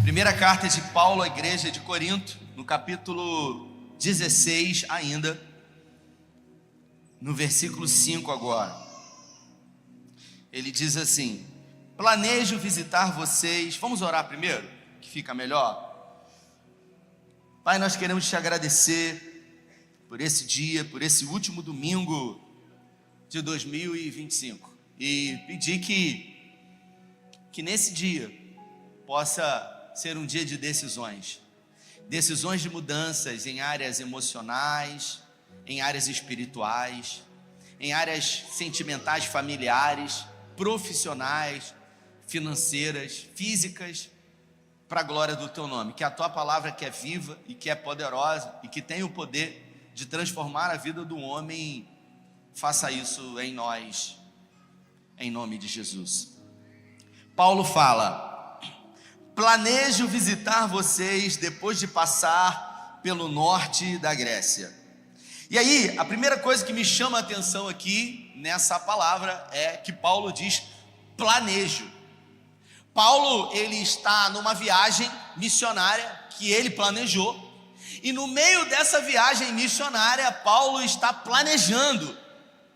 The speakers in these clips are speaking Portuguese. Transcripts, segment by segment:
Primeira carta de Paulo à igreja de Corinto, no capítulo 16 ainda, no versículo 5 agora. Ele diz assim: planejo visitar vocês. Vamos orar primeiro, que fica melhor. Pai, nós queremos te agradecer por esse dia, por esse último domingo de 2025 e pedir que nesse dia possa ser um dia de decisões de mudanças em áreas emocionais, em áreas espirituais, em áreas sentimentais, familiares, profissionais, financeiras, físicas, para a glória do teu nome. Que a tua palavra, que é viva e que é poderosa e que tem o poder de transformar a vida do homem, faça isso em nós, em nome de Jesus. Paulo fala: planejo visitar vocês depois de passar pelo norte da Grécia. E aí, a primeira coisa que me chama a atenção aqui nessa palavra é que Paulo diz planejo. Paulo, ele está numa viagem missionária que ele planejou, e no meio dessa viagem missionária, Paulo está planejando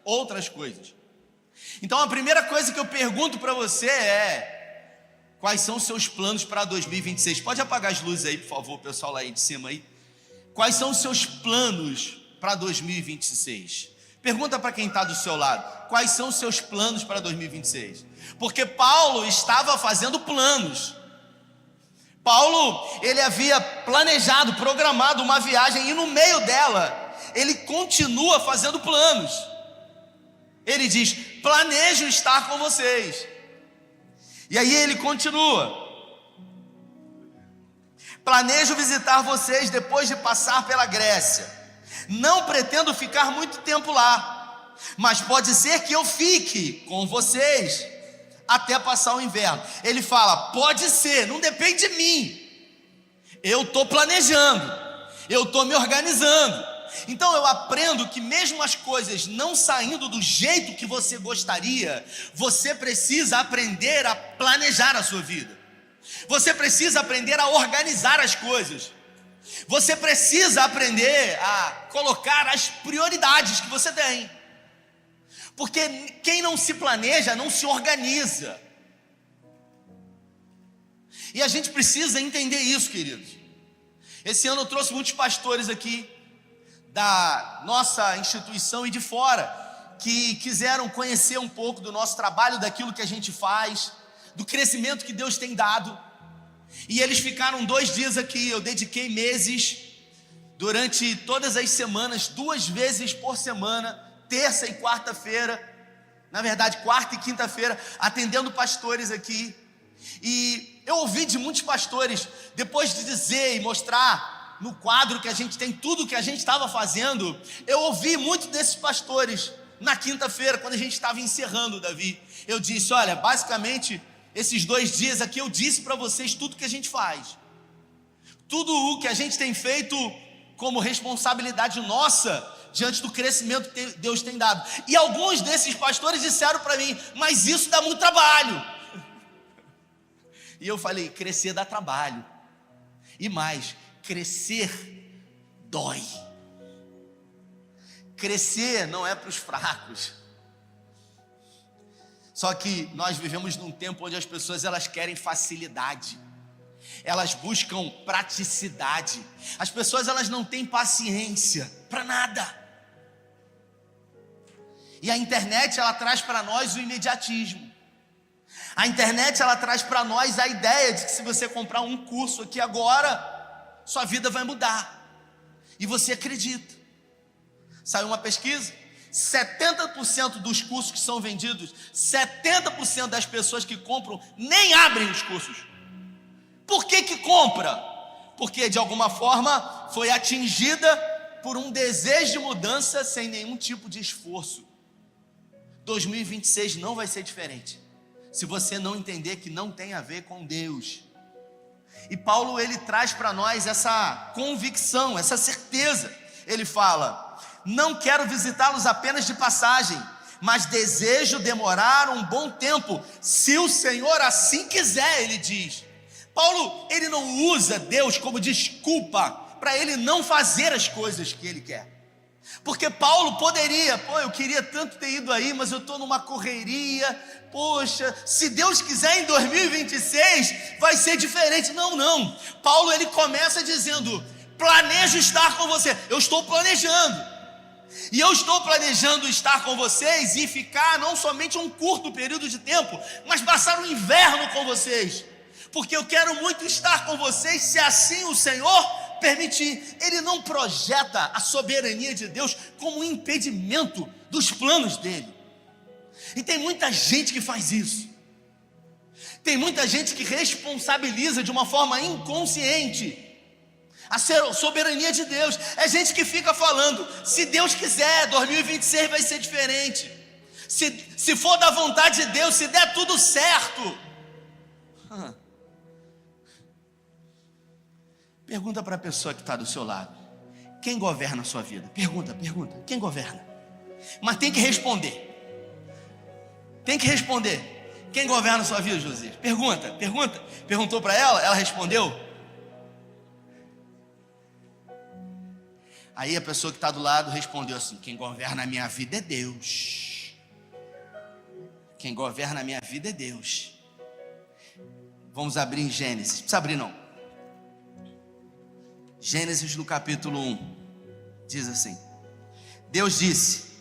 outras coisas. Então a primeira coisa que eu pergunto para você é: quais são os seus planos para 2026? Pode apagar as luzes aí, por favor, pessoal lá aí de cima aí. Quais são os seus planos para 2026? Pergunta para quem está do seu lado: quais são os seus planos para 2026? Porque Paulo estava fazendo planos. Paulo, ele havia planejado, programado uma viagem, e no meio dela, ele continua fazendo planos. Ele diz: planejo estar com vocês. E aí ele continua: planejo visitar vocês depois de passar pela Grécia. Não pretendo ficar muito tempo lá, mas pode ser que eu fique com vocês até passar o inverno. Ele fala: pode ser, não depende de mim. Eu estou planejando, eu estou me organizando. Então eu aprendo que mesmo as coisas não saindo do jeito que você gostaria, você precisa aprender a planejar a sua vida. Você precisa aprender a organizar as coisas. Você precisa aprender a colocar as prioridades que você tem. Porque quem não se planeja não se organiza. E a gente precisa entender isso, queridos. Esse ano eu trouxe muitos pastores aqui da nossa instituição e de fora, que quiseram conhecer um pouco do nosso trabalho, daquilo que a gente faz, do crescimento que Deus tem dado. E eles ficaram 2 dias aqui. Eu dediquei meses, durante todas as semanas, 2 vezes por semana, terça e quarta-feira, na verdade quarta e quinta-feira, atendendo pastores aqui. E eu ouvi de muitos pastores, depois de dizer e mostrar no quadro que a gente tem tudo que a gente estava fazendo, eu ouvi muito desses pastores na quinta-feira, quando a gente estava encerrando, Davi. Eu disse: olha, basicamente esses 2 dias aqui eu disse para vocês tudo que a gente faz, tudo o que a gente tem feito como responsabilidade nossa diante do crescimento que Deus tem dado. E alguns desses pastores disseram para mim: mas isso dá muito trabalho. E eu falei: crescer dá trabalho, e mais, crescer dói. Crescer não é para os fracos. Só que nós vivemos num tempo onde as pessoas, elas querem facilidade, elas buscam praticidade. As pessoas, elas não têm paciência para nada. E a internet, ela traz para nós o imediatismo. A internet, ela traz para nós a ideia de que se você comprar um curso aqui agora, sua vida vai mudar. E você acredita. Saiu uma pesquisa: 70% dos cursos que são vendidos, 70% das pessoas que compram nem abrem os cursos. Por que compra? Porque de alguma forma foi atingida por um desejo de mudança sem nenhum tipo de esforço. 2026 não vai ser diferente, se você não entender que não tem a ver com Deus. E Paulo, ele traz para nós essa convicção, essa certeza. Ele fala: não quero visitá-los apenas de passagem, mas desejo demorar um bom tempo, se o Senhor assim quiser. Ele diz: Paulo, ele não usa Deus como desculpa para ele não fazer as coisas que ele quer. Porque Paulo poderia, eu queria tanto ter ido aí, mas eu estou numa correria, poxa, se Deus quiser em 2026 vai ser diferente. Não, Paulo ele começa dizendo, planejo estar com você, eu estou planejando, e eu estou planejando estar com vocês e ficar não somente um curto período de tempo, mas passar o inverno com vocês, porque eu quero muito estar com vocês, se assim o Senhor permitir. Ele não projeta a soberania de Deus como um impedimento dos planos dele. E tem muita gente que faz isso. Tem muita gente que responsabiliza de uma forma inconsciente a soberania de Deus. É gente que fica falando, se Deus quiser, 2026 vai ser diferente. Se for da vontade de Deus, se der tudo certo. Pergunta para a pessoa que está do seu lado, quem governa a sua vida? Pergunta, quem governa? Mas tem que responder. Quem governa a sua vida, José? Pergunta. Perguntou para ela respondeu. Aí a pessoa que está do lado respondeu assim, quem governa a minha vida é Deus. Quem governa a minha vida é Deus. Vamos abrir em Gênesis, não precisa abrir não. Gênesis no capítulo 1, diz assim, Deus disse,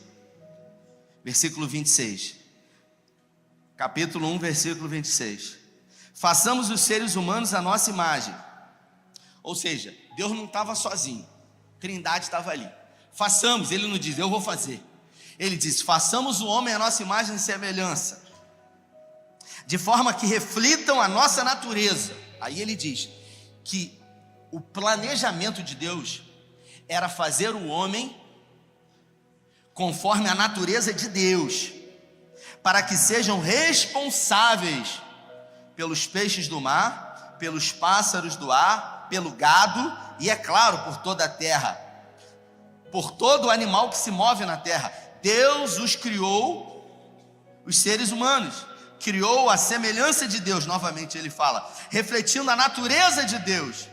versículo 26, capítulo 1, versículo 26, façamos os seres humanos a nossa imagem. Ou seja, Deus não estava sozinho, a Trindade estava ali. Façamos, ele não diz, eu vou fazer. Ele diz, façamos o homem a nossa imagem e semelhança, de forma que reflitam a nossa natureza. Aí ele diz que o planejamento de Deus era fazer o homem conforme a natureza de Deus, para que sejam responsáveis pelos peixes do mar, pelos pássaros do ar, pelo gado e, é claro, por toda a terra, por todo animal que se move na terra. Deus os criou, os seres humanos, criou a semelhança de Deus, novamente ele fala, refletindo a natureza de Deus.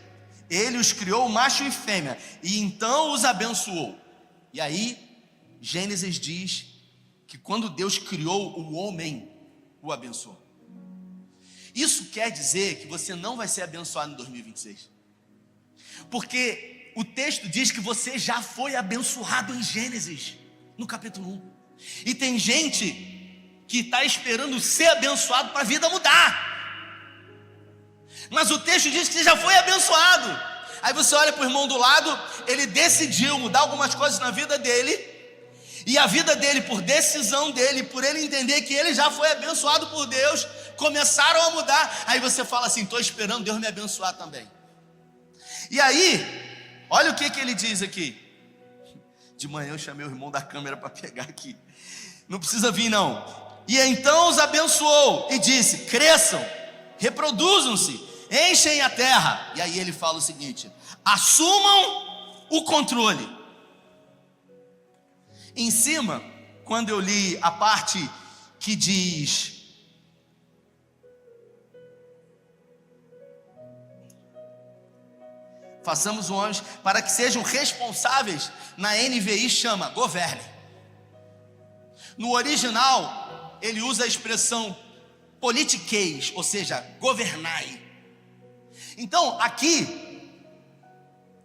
Ele os criou macho e fêmea, e então os abençoou. E aí, Gênesis diz que quando Deus criou o homem, o abençoou. Isso quer dizer que você não vai ser abençoado em 2026. Porque o texto diz que você já foi abençoado em Gênesis, no capítulo 1. E tem gente que está esperando ser abençoado para a vida mudar. Mas o texto diz que você já foi abençoado. Aí você olha para o irmão do lado, ele decidiu mudar algumas coisas na vida dele, e a vida dele, por decisão dele, por ele entender que ele já foi abençoado por Deus, começaram a mudar. Aí você fala assim, estou esperando Deus me abençoar também. E aí, olha o que ele diz aqui. De manhã eu chamei o irmão da câmera para pegar aqui. Não precisa vir não. E então os abençoou e disse, cresçam, reproduzam-se, enchem a terra. E aí ele fala o seguinte, assumam o controle. Em cima, quando eu li a parte que diz, façamos os homens para que sejam responsáveis, na NVI chama, governe. No original, ele usa a expressão politiqueis, ou seja, governai. Então, aqui,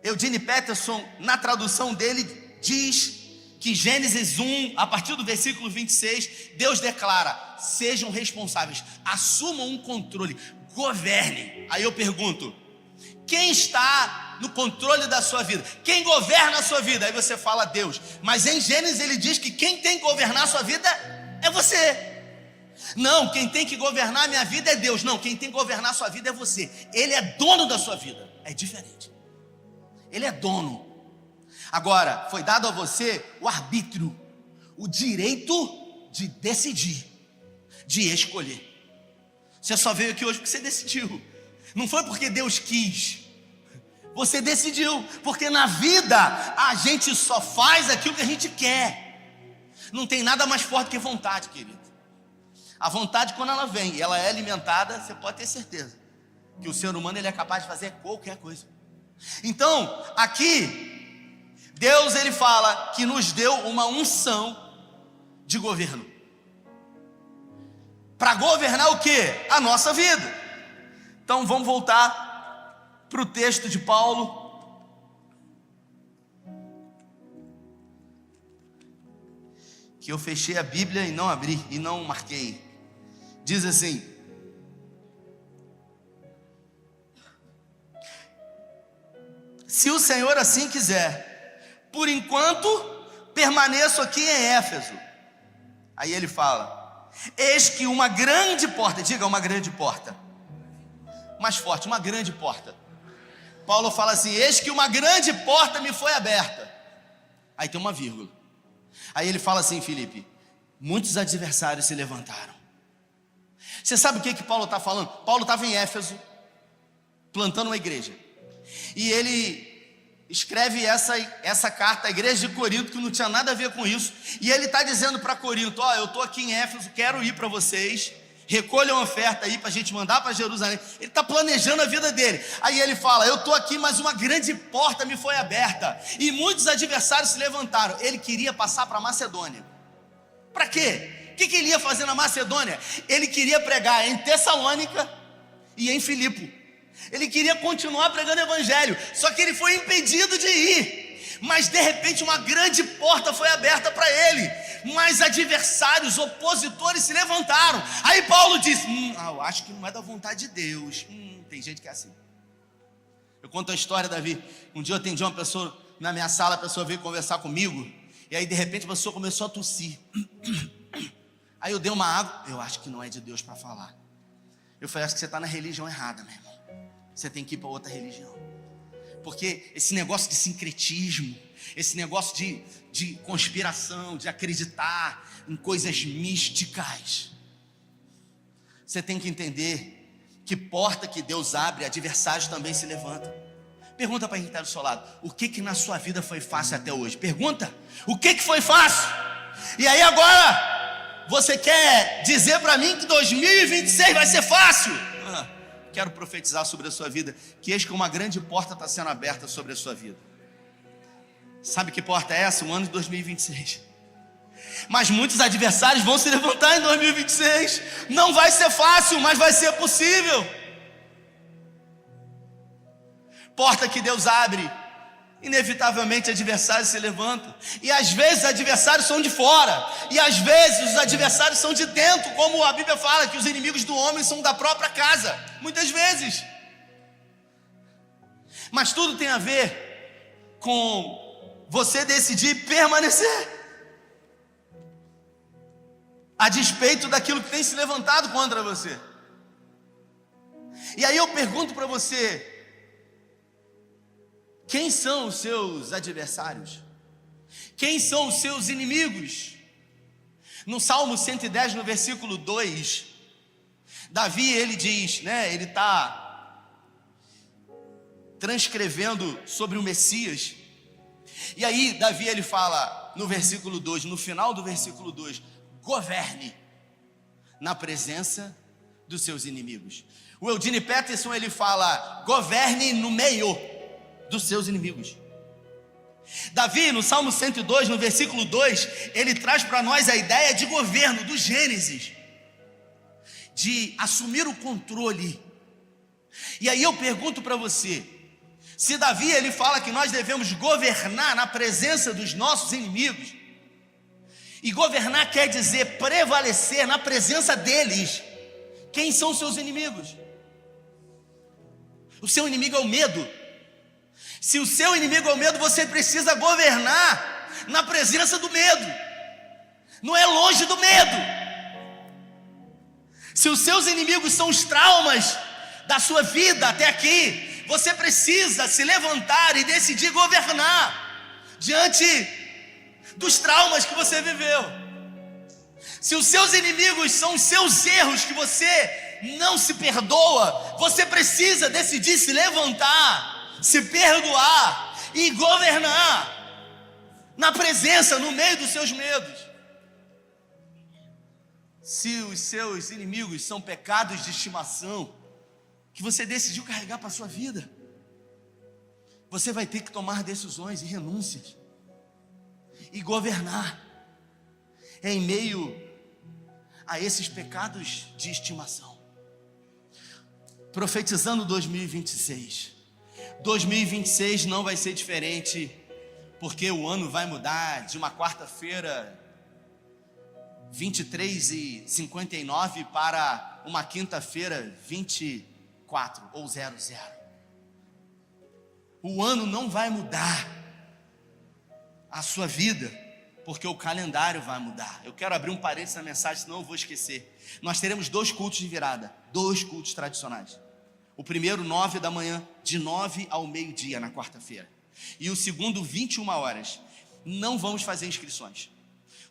Eugene Peterson, na tradução dele, diz que Gênesis 1, a partir do versículo 26, Deus declara, sejam responsáveis, assumam um controle, governem. Aí eu pergunto, quem está no controle da sua vida? Quem governa a sua vida? Aí você fala Deus, mas em Gênesis ele diz que quem tem que governar a sua vida é você. Não, quem tem que governar a minha vida é Deus. Não, quem tem que governar a sua vida é você. Ele é dono da sua vida. É diferente. Ele é dono. Agora, foi dado a você o arbítrio, o direito de decidir, de escolher. Você só veio aqui hoje porque você decidiu. Não foi porque Deus quis. Você decidiu. Porque na vida a gente só faz aquilo que a gente quer. Não tem nada mais forte que vontade, querido. A vontade, quando ela vem e ela é alimentada, você pode ter certeza, que o ser humano ele é capaz de fazer qualquer coisa. Então, aqui, Deus ele fala que nos deu uma unção de governo. Para governar o quê? A nossa vida. Então vamos voltar para o texto de Paulo. Que eu fechei a Bíblia e não abri, e não marquei. Diz assim: se o Senhor assim quiser, por enquanto permaneço aqui em Éfeso. Aí ele fala: eis que uma grande porta, diga uma grande porta, mais forte, uma grande porta. Paulo fala assim: eis que uma grande porta me foi aberta. Aí tem uma vírgula. Aí ele fala assim: Filipe, muitos adversários se levantaram. Você sabe o que Paulo está falando? Paulo estava em Éfeso, plantando uma igreja, e ele escreve essa carta à igreja de Corinto, que não tinha nada a ver com isso, e ele está dizendo para Corinto: ó, eu estou aqui em Éfeso, quero ir para vocês, recolham oferta aí para a gente mandar para Jerusalém. Ele está planejando a vida dele. Aí ele fala: eu estou aqui, mas uma grande porta me foi aberta, e muitos adversários se levantaram. Ele queria passar para a Macedônia. Para quê? O que ele ia fazer na Macedônia? Ele queria pregar em Tessalônica e em Filipe. Ele queria continuar pregando o evangelho, só que ele foi impedido de ir. Mas de repente uma grande porta foi aberta para ele, mas adversários, opositores se levantaram. Aí Paulo disse: eu acho que não é da vontade de Deus. Tem gente que é assim. Eu conto a história, Davi. Um dia eu atendi uma pessoa na minha sala, a pessoa veio conversar comigo, e aí de repente a pessoa começou a tossir. Aí eu dei uma água. Eu acho que não é de Deus para falar. Eu falei: acho que você está na religião errada, meu irmão. Você tem que ir para outra religião. Porque esse negócio de sincretismo, esse negócio de conspiração, de acreditar em coisas místicas, você tem que entender que porta que Deus abre, adversários também se levantam. Pergunta para quem está do seu lado: o que na sua vida foi fácil até hoje? Pergunta: o que foi fácil? E aí agora você quer dizer para mim que 2026 vai ser fácil? Quero profetizar sobre a sua vida, que eis que uma grande porta está sendo aberta sobre a sua vida. Sabe que porta é essa? O ano de 2026. Mas muitos adversários vão se levantar em 2026. Não vai ser fácil, mas vai ser possível. Porta que Deus abre, inevitavelmente adversários se levantam. E às vezes adversários são de fora, e às vezes os adversários são de dentro, como a Bíblia fala que os inimigos do homem são da própria casa, muitas vezes. Mas tudo tem a ver com você decidir permanecer, a despeito daquilo que tem se levantado contra você. E aí eu pergunto para você: quem são os seus adversários? Quem são os seus inimigos? No Salmo 110, no versículo 2, Davi, ele diz, ele está transcrevendo sobre o Messias. E aí Davi, ele fala no versículo 2, no final do versículo 2: governe na presença dos seus inimigos. O Eugene Peterson, ele fala: governe no meio dos seus inimigos. Davi, no Salmo 102, no versículo 2, ele traz para nós a ideia de governo, do Gênesis, de assumir o controle. E aí eu pergunto para você: se Davi, ele fala que nós devemos governar na presença dos nossos inimigos, e governar quer dizer prevalecer na presença deles, quem são os seus inimigos? O seu inimigo é o medo. Se o seu inimigo é o medo, você precisa governar na presença do medo. Não é longe do medo. Se os seus inimigos são os traumas da sua vida até aqui, você precisa se levantar e decidir governar diante dos traumas que você viveu. Se os seus inimigos são os seus erros que você não se perdoa, você precisa decidir se levantar, se perdoar e governar na presença, no meio dos seus medos. Se os seus inimigos são pecados de estimação, que você decidiu carregar para a sua vida. Você vai ter que tomar decisões e renúncias e governar em meio a esses pecados de estimação. Profetizando 2026. 2026 não vai ser diferente, porque o ano vai mudar de uma quarta-feira 23h59 para uma quinta-feira 24 ou 00. O ano não vai mudar a sua vida, porque o calendário vai mudar. Eu quero abrir um parênteses na mensagem, senão eu vou esquecer. Nós teremos 2 cultos de virada, 2 cultos tradicionais. O primeiro, 9 da manhã, de 9 ao meio-dia, na quarta-feira. E o segundo, 21 horas. Não vamos fazer inscrições.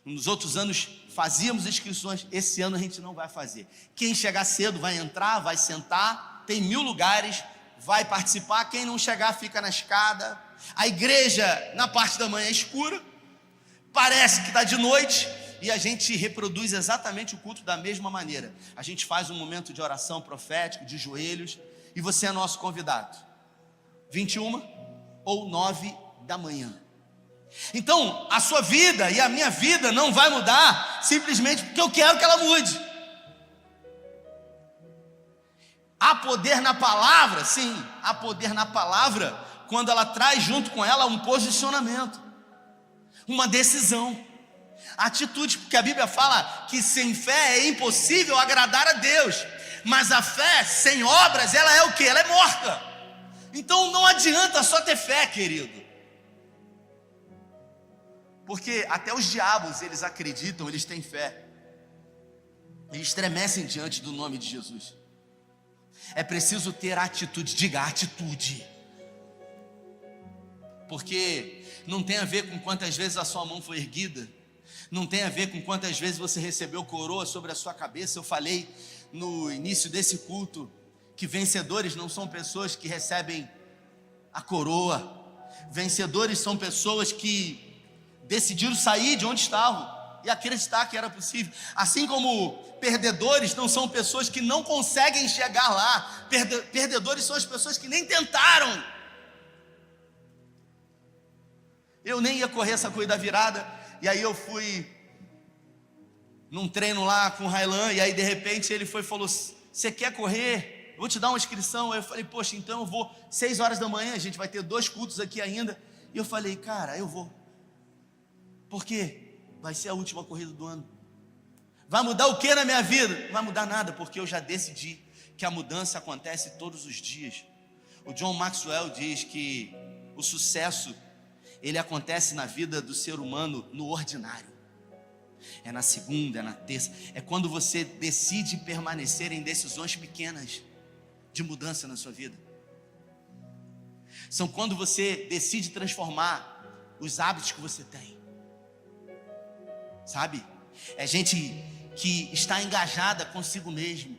Nos outros anos fazíamos inscrições, esse ano a gente não vai fazer. Quem chegar cedo vai entrar, vai sentar, tem 1000 lugares, vai participar. Quem não chegar fica na escada. A igreja na parte da manhã é escura, parece que está de noite, e a gente reproduz exatamente o culto da mesma maneira. A gente faz um momento de oração profético, de joelhos, e você é nosso convidado. 21 ou 9 da manhã. Então, a sua vida e a minha vida não vai mudar simplesmente porque eu quero que ela mude. Há poder na palavra, sim, há poder na palavra quando ela traz junto com ela um posicionamento, uma decisão, atitude, porque a Bíblia fala que sem fé é impossível agradar a Deus, mas a fé sem obras, ela é o quê? Ela é morta. Então não adianta só ter fé, querido, porque até os diabos, eles acreditam, eles têm fé, eles estremecem diante do nome de Jesus. É preciso ter atitude, diga atitude, porque não tem a ver com quantas vezes a sua mão foi erguida, não tem a ver com quantas vezes você recebeu coroa sobre a sua cabeça. Eu falei no início desse culto que vencedores não são pessoas que recebem a coroa, vencedores são pessoas que decidiram sair de onde estavam e acreditar que era possível. Assim como perdedores não são pessoas que não conseguem chegar lá, perdedores são as pessoas que nem tentaram. Eu nem ia correr essa corrida virada, e aí eu fui num treino lá com o Railan, e aí de repente ele foi e falou: você quer correr? Eu vou te dar uma inscrição. Aí eu falei: poxa, então eu vou 6 horas da manhã, a gente vai ter 2 cultos aqui ainda. E eu falei: cara, eu vou. Por quê? Vai ser a última corrida do ano. Vai mudar o que na minha vida? Não vai mudar nada, porque eu já decidi que a mudança acontece todos os dias. O John Maxwell diz que o sucesso, ele acontece na vida do ser humano no ordinário. É na segunda, é na terça. É quando você decide permanecer em decisões pequenas de mudança na sua vida. São quando você decide transformar os hábitos que você tem. Sabe? É gente que está engajada consigo mesmo.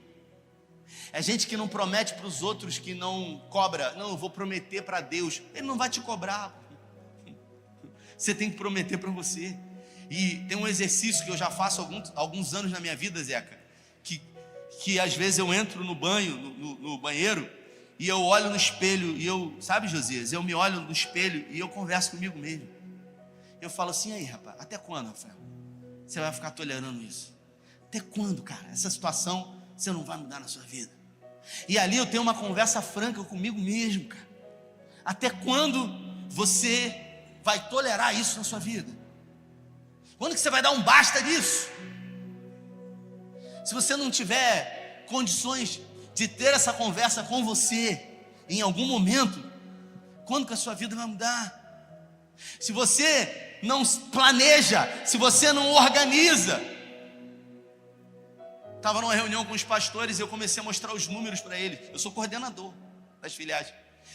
É gente que não promete para os outros, que não cobra. Não, eu vou prometer para Deus. Ele não vai te cobrar. Você tem que prometer para você. E tem um exercício que eu já faço há alguns anos na minha vida, Zeca, que às vezes eu entro no banheiro, e eu olho no espelho, e eu, sabe, Josias, eu me olho no espelho e eu converso comigo mesmo. Eu falo assim: aí, rapaz, até quando, Rafael, você vai ficar tolerando isso? Até quando, cara? Essa situação você não vai mudar na sua vida? E ali eu tenho uma conversa franca comigo mesmo, cara. Até quando você vai tolerar isso na sua vida? Quando que você vai dar um basta nisso? Se você não tiver condições de ter essa conversa com você em algum momento, quando que a sua vida vai mudar? Se você não planeja, se você não organiza. Estava numa reunião com os pastores e eu comecei a mostrar os números para eles. Eu sou coordenador das filiais.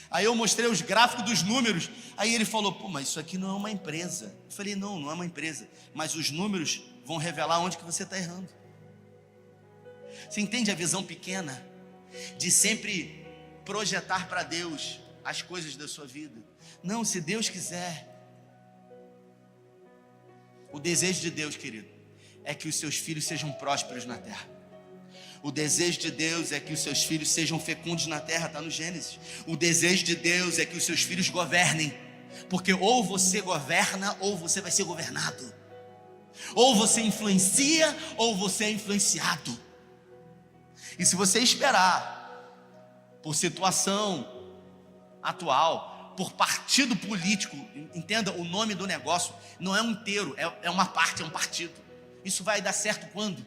Aí eu mostrei os gráficos dos números. Aí ele falou: pô, mas isso aqui não é uma empresa. Eu falei: não, não é uma empresa, mas os números vão revelar onde que você está errando. Você entende a visão pequena de sempre projetar para Deus as coisas da sua vida? Não, se Deus quiser. O desejo de Deus, querido, é que os seus filhos sejam prósperos na terra. O desejo de Deus é que os seus filhos sejam fecundos na terra, está no Gênesis. O desejo de Deus é que os seus filhos governem, porque ou você governa ou você vai ser governado, ou você influencia ou você é influenciado. E se você esperar por situação atual, por partido político, entenda, o nome do negócio não é um inteiro, é uma parte, é um partido. Isso vai dar certo quando?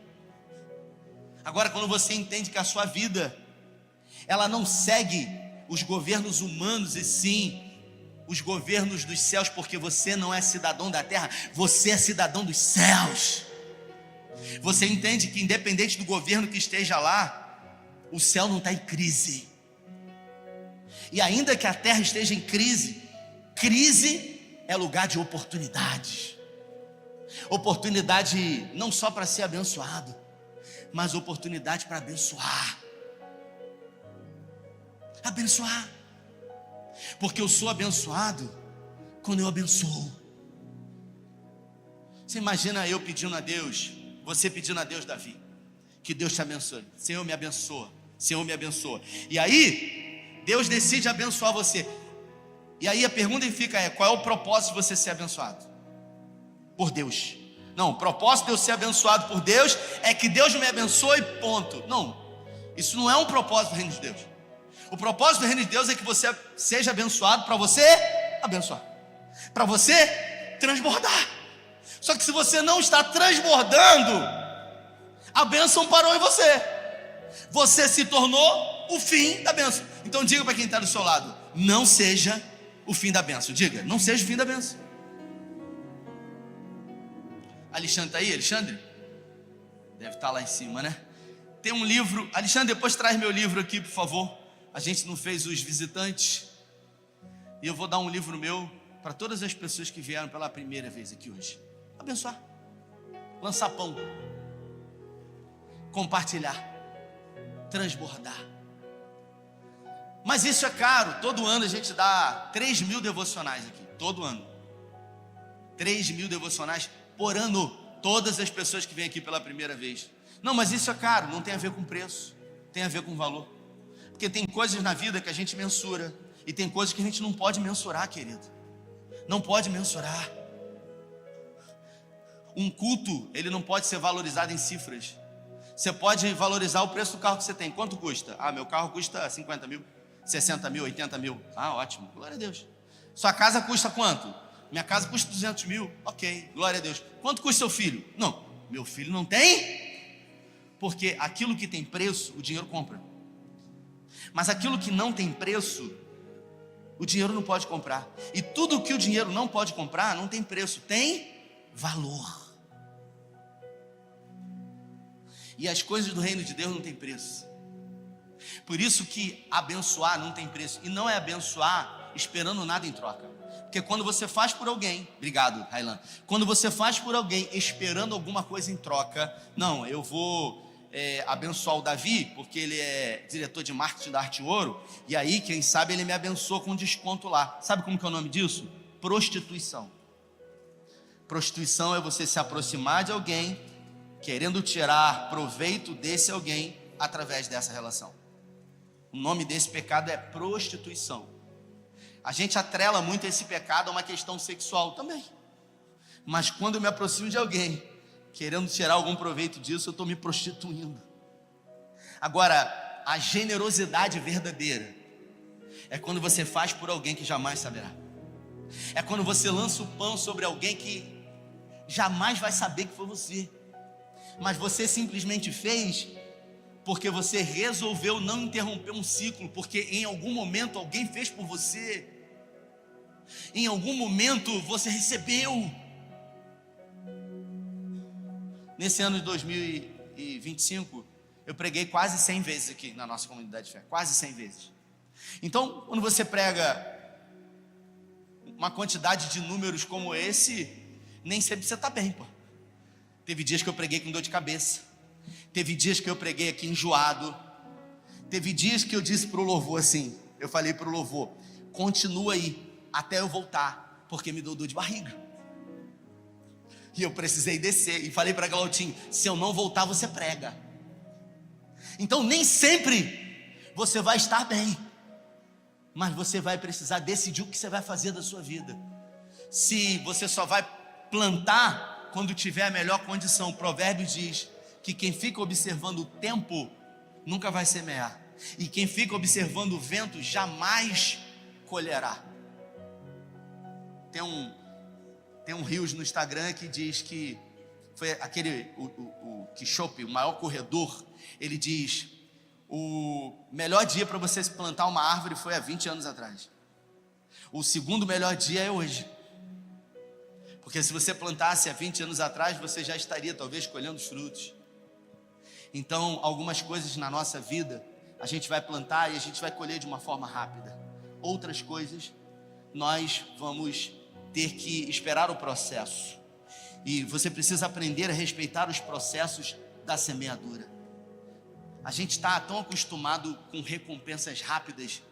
Agora, quando você entende que a sua vida, ela não segue os governos humanos, e sim os governos dos céus, porque você não é cidadão da terra, você é cidadão dos céus. Você entende que independente do governo que esteja lá, o céu não está em crise. E ainda que a terra esteja em crise, crise é lugar de oportunidades. Oportunidade não só para ser abençoado, mas oportunidade para abençoar. Abençoar. Porque eu sou abençoado quando eu abençoo. Você imagina eu pedindo a Deus, você pedindo a Deus, Davi, que Deus te abençoe. Senhor, me abençoa. Senhor, me abençoa. E aí, Deus decide abençoar você. E aí a pergunta fica qual é o propósito de você ser abençoado? Por Deus. Não, o propósito de eu ser abençoado por Deus é que Deus me abençoe, ponto. Não, isso não é um propósito do reino de Deus. O propósito do reino de Deus é que você seja abençoado para você abençoar, para você transbordar. Só que se você não está transbordando, a bênção parou em você. Você se tornou o fim da bênção. Então diga para quem está do seu lado: não seja o fim da bênção. Diga, não seja o fim da bênção. Alexandre está aí? Alexandre? Deve estar lá em cima, né? Tem um livro. Alexandre, depois traz meu livro aqui, por favor. A gente não fez os visitantes. E eu vou dar um livro meu para todas as pessoas que vieram pela primeira vez aqui hoje. Abençoar. Lançar pão. Compartilhar. Transbordar. Mas isso é caro. Todo ano a gente dá 3.000 devocionais aqui. Todo ano. 3.000 devocionais por ano. Todas as pessoas que vêm aqui pela primeira vez. Não, mas isso é caro. Não tem a ver com preço. Tem a ver com valor. Porque tem coisas na vida que a gente mensura. E tem coisas que a gente não pode mensurar, querido. Não pode mensurar. Um culto, ele não pode ser valorizado em cifras. Você pode valorizar o preço do carro que você tem. Quanto custa? Ah, meu carro custa 50 mil, 60 mil, 80 mil. Ah, ótimo, glória a Deus. Sua casa custa quanto? Minha casa custa 200 mil. Ok, glória a Deus. Quanto custa seu filho? Não, meu filho não tem. Porque aquilo que tem preço, o dinheiro compra. Mas aquilo que não tem preço, o dinheiro não pode comprar. E tudo que o dinheiro não pode comprar, não tem preço, tem valor. E as coisas do reino de Deus não tem preço. Por isso que abençoar não tem preço. E não é abençoar esperando nada em troca. Porque quando você faz por alguém, obrigado, Railan. Quando você faz por alguém esperando alguma coisa em troca, não, eu vou abençoar o Davi, porque ele é diretor de marketing da Arte Ouro, e aí, quem sabe, ele me abençoa com desconto lá. Sabe como que é o nome disso? Prostituição. Prostituição é você se aproximar de alguém, querendo tirar proveito desse alguém através dessa relação. O nome desse pecado é prostituição. A gente atrela muito esse pecado a uma questão sexual também. Mas quando eu me aproximo de alguém, querendo tirar algum proveito disso, eu estou me prostituindo. Agora, a generosidade verdadeira é quando você faz por alguém que jamais saberá. É quando você lança o pão sobre alguém que jamais vai saber que foi você. Mas você simplesmente fez porque você resolveu não interromper um ciclo, porque em algum momento alguém fez por você. Em algum momento você recebeu. Nesse ano de 2025, eu preguei quase 100 vezes aqui na nossa comunidade de fé. Quase 100 vezes. Então, quando você prega uma quantidade de números como esse, nem sempre você está bem, pô. Teve dias que eu preguei com dor de cabeça. Teve dias que eu preguei aqui enjoado. Teve dias que eu disse para o louvor assim, eu falei para o louvor: continua aí, até eu voltar, porque me deu dor de barriga. E eu precisei descer, e falei para Glautinho: se eu não voltar, você prega. Então nem sempre você vai estar bem, mas você vai precisar decidir o que você vai fazer da sua vida. Se você só vai plantar quando tiver a melhor condição. O provérbio diz que quem fica observando o tempo nunca vai semear, e quem fica observando o vento jamais colherá. Tem um Reels no Instagram que diz que foi aquele, o Quixote, o maior corredor, ele diz: o melhor dia para você plantar uma árvore foi há 20 anos atrás. O segundo melhor dia é hoje. Porque se você plantasse há 20 anos atrás, você já estaria talvez colhendo os frutos. Então, algumas coisas na nossa vida, a gente vai plantar e a gente vai colher de uma forma rápida. Outras coisas, nós vamos ter que esperar o processo. E você precisa aprender a respeitar os processos da semeadura. A gente está tão acostumado com recompensas rápidas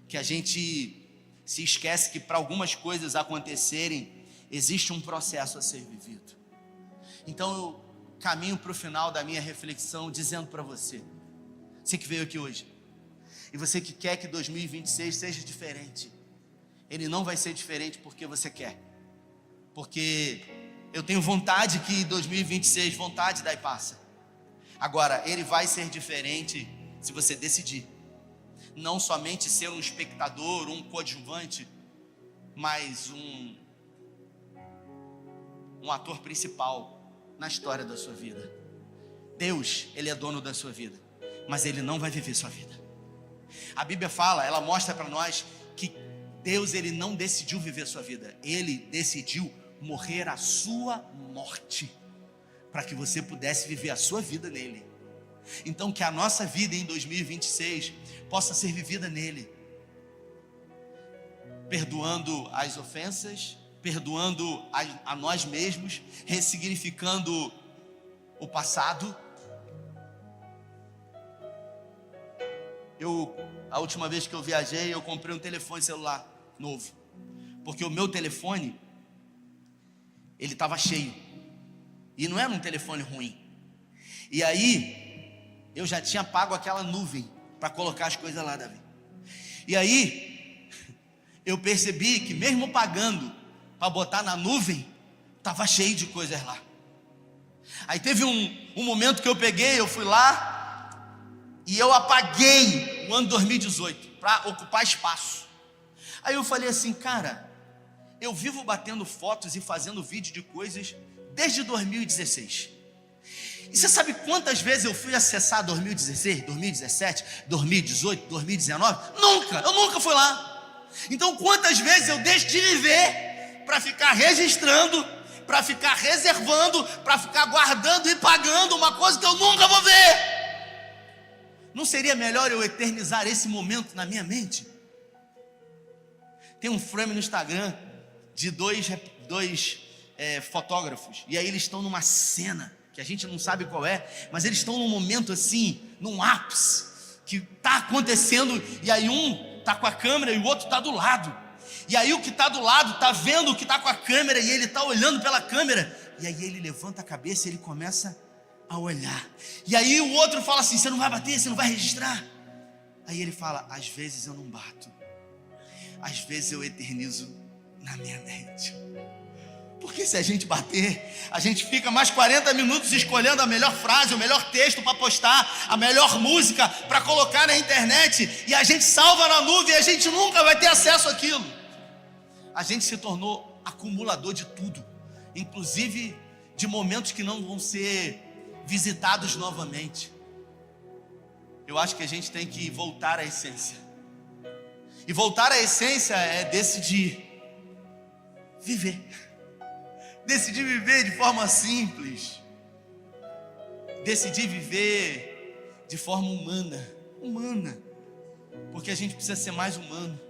que a gente se esquece que para algumas coisas acontecerem, existe um processo a ser vivido. Então eu caminho para o final da minha reflexão dizendo para você que veio aqui hoje, e você que quer que 2026 seja diferente, ele não vai ser diferente porque você quer, porque eu tenho vontade que 2026, vontade daí passa. Agora, ele vai ser diferente se você decidir não somente ser um espectador, um coadjuvante, mas um ator principal na história da sua vida. Deus, ele é dono da sua vida, mas ele não vai viver sua vida. A Bíblia fala, ela mostra para nós que Deus, ele não decidiu viver sua vida, ele decidiu morrer a sua morte, para que você pudesse viver a sua vida nele. Então que a nossa vida em 2026 possa ser vivida nele, perdoando as ofensas, perdoando a nós mesmos, ressignificando o passado. A última vez que eu viajei, eu comprei um telefone celular novo, porque o meu telefone, ele estava cheio, e não era um telefone ruim. E aí, eu já tinha pago aquela nuvem para colocar as coisas lá, Davi. E aí, eu percebi que mesmo pagando para botar na nuvem, estava cheio de coisas lá. Aí teve um momento que eu fui lá, e eu apaguei o ano 2018, para ocupar espaço. Aí eu falei assim, cara, eu vivo batendo fotos e fazendo vídeo de coisas desde 2016. E você sabe quantas vezes eu fui acessar 2016, 2017, 2018, 2019? Eu nunca fui lá. Então quantas vezes eu deixo de viver para ficar registrando, para ficar reservando, para ficar guardando e pagando uma coisa que eu nunca vou ver? Não seria melhor eu eternizar esse momento na minha mente? Tem um frame no Instagram de dois fotógrafos, e aí eles estão numa cena que a gente não sabe qual é, mas eles estão num momento assim, num ápice, que está acontecendo, e aí um está com a câmera e o outro está do lado, e aí o que está do lado está vendo o que está com a câmera, e ele está olhando pela câmera, e aí ele levanta a cabeça e ele começa a olhar, e aí o outro fala assim, você não vai bater, você não vai registrar? Aí ele fala, às vezes eu não bato, às vezes eu eternizo na minha mente. Porque se a gente bater, a gente fica mais 40 minutos escolhendo a melhor frase, o melhor texto para postar, a melhor música para colocar na internet, e a gente salva na nuvem e a gente nunca vai ter acesso àquilo. A gente se tornou acumulador de tudo, inclusive de momentos que não vão ser visitados novamente. Eu acho que a gente tem que voltar à essência. E voltar à essência é decidir viver. Decidir viver de forma simples. Decidir viver de forma humana. Porque a gente precisa ser mais humano.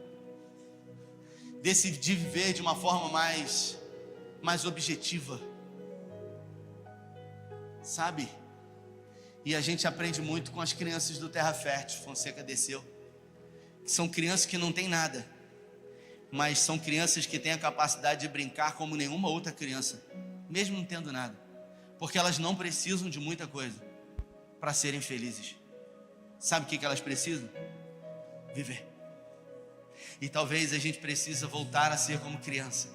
Decidir viver de uma forma mais objetiva. Sabe? E a gente aprende muito com as crianças do Terra Fértil, Fonseca desceu. São crianças que não têm nada, mas são crianças que têm a capacidade de brincar como nenhuma outra criança, mesmo não tendo nada, porque elas não precisam de muita coisa para serem felizes. Sabe o que elas precisam? Viver. E talvez a gente precisa voltar a ser como criança.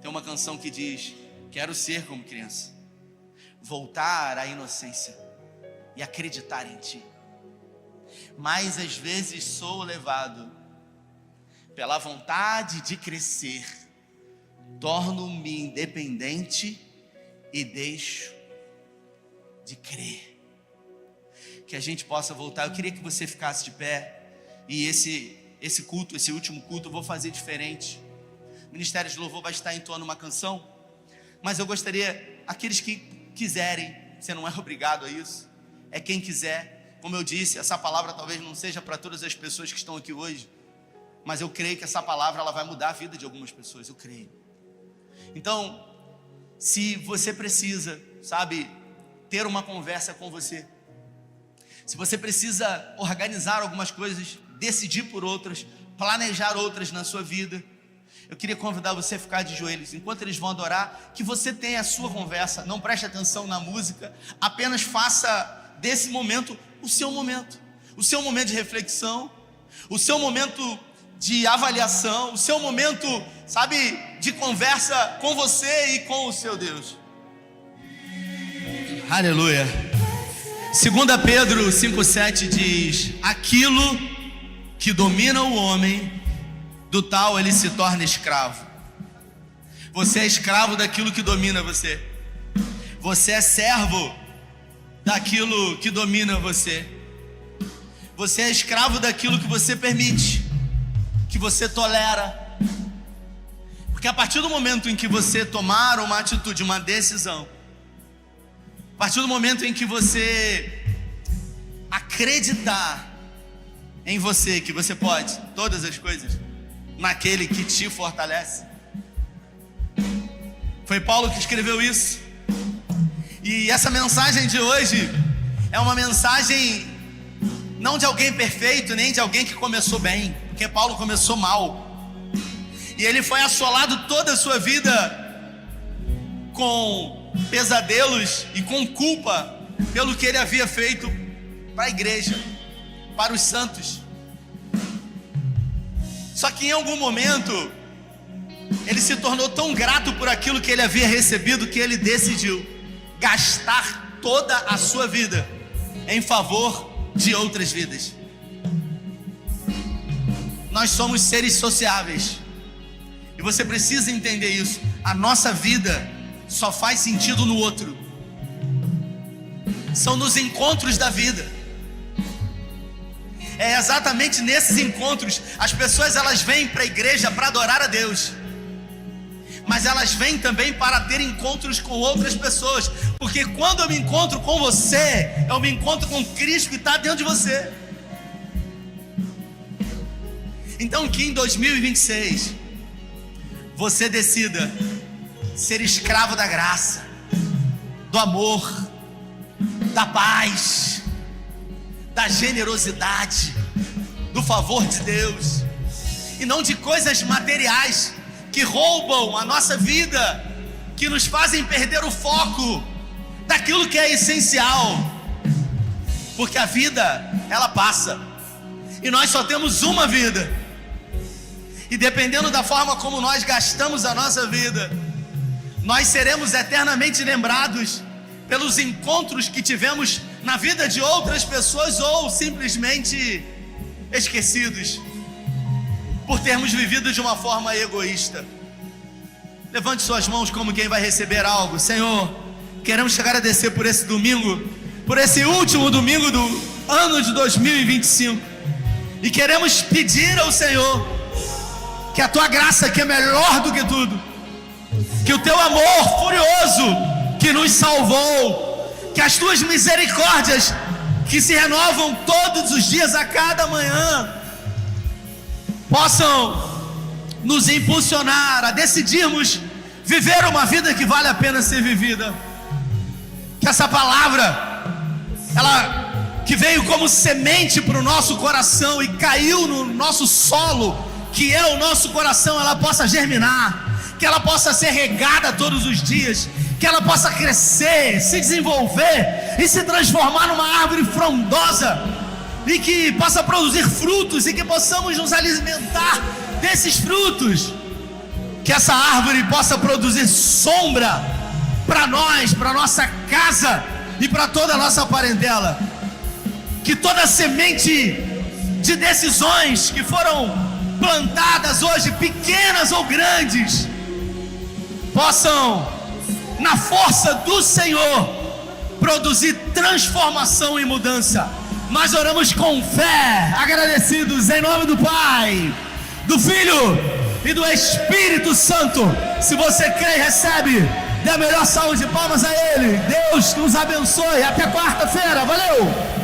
Tem uma canção que diz: quero ser como criança, voltar à inocência e acreditar em ti. Mas às vezes sou levado pela vontade de crescer, torno-me independente e deixo de crer. Que a gente possa voltar. Eu queria que você ficasse de pé. E esse culto, esse último culto, eu vou fazer diferente. O Ministério de Louvor vai estar entoando uma canção, mas eu gostaria, aqueles que quiserem, você não é obrigado a isso, é quem quiser. Como eu disse, essa palavra talvez não seja para todas as pessoas que estão aqui hoje, mas eu creio que essa palavra ela vai mudar a vida de algumas pessoas, eu creio. Então, se você precisa, sabe, ter uma conversa com você, se você precisa organizar algumas coisas, decidir por outras, planejar outras na sua vida, eu queria convidar você a ficar de joelhos, enquanto eles vão adorar, que você tenha a sua conversa, não preste atenção na música, apenas faça desse momento o seu momento de reflexão, o seu momento de avaliação, o seu momento, sabe, de conversa com você e com o seu Deus. Aleluia. 2 Pedro 5,7 diz: aquilo que domina o homem, do tal ele se torna escravo. Você é escravo daquilo que domina você. Você é servo daquilo que domina você. Você é escravo daquilo que você permite, que você tolera. Porque a partir do momento em que você tomar uma atitude, uma decisão, a partir do momento em que você acreditar em você, que você pode todas as coisas, naquele que te fortalece. Foi Paulo que escreveu isso. E essa mensagem de hoje é uma mensagem não de alguém perfeito, nem de alguém que começou bem, porque Paulo começou mal. E ele foi assolado toda a sua vida com pesadelos e com culpa pelo que ele havia feito para a igreja, para os santos. Só que em algum momento ele se tornou tão grato por aquilo que ele havia recebido, que ele decidiu gastar toda a sua vida em favor de outras vidas. Nós somos seres sociáveis, e você precisa entender isso. A nossa vida só faz sentido no outro. São nos encontros da vida. É exatamente nesses encontros. As pessoas elas vêm para a igreja para adorar a Deus, mas elas vêm também para ter encontros com outras pessoas. Porque quando eu me encontro com você, eu me encontro com Cristo que está dentro de você. Então que em 2026 você decida ser escravo da graça, do amor, da paz, da generosidade, do favor de Deus, e não de coisas materiais que roubam a nossa vida, que nos fazem perder o foco daquilo que é essencial. Porque a vida, ela passa, e nós só temos uma vida, e dependendo da forma como nós gastamos a nossa vida, nós seremos eternamente lembrados pelos encontros que tivemos na vida de outras pessoas, ou simplesmente esquecidos por termos vivido de uma forma egoísta. Levante suas mãos como quem vai receber algo. Senhor, queremos te agradecer por esse domingo, por esse último domingo do ano de 2025, e queremos pedir ao Senhor que a tua graça, que é melhor do que tudo, que o teu amor furioso que nos salvou, que as tuas misericórdias que se renovam todos os dias, a cada manhã, possam nos impulsionar a decidirmos viver uma vida que vale a pena ser vivida. Que essa palavra, ela que veio como semente para o nosso coração e caiu no nosso solo, que é o nosso coração, ela possa germinar, que ela possa ser regada todos os dias, que ela possa crescer, se desenvolver e se transformar numa árvore frondosa, e que possa produzir frutos, e que possamos nos alimentar desses frutos. Que essa árvore possa produzir sombra para nós, para nossa casa e para toda a nossa parentela. Que toda semente de decisões que foram plantadas hoje, pequenas ou grandes, possam, na força do Senhor, produzir transformação e mudança. Nós oramos com fé, agradecidos em nome do Pai, do Filho e do Espírito Santo. Se você crê e recebe, dê a melhor salva de palmas a Ele. Deus nos abençoe. Até quarta-feira. Valeu!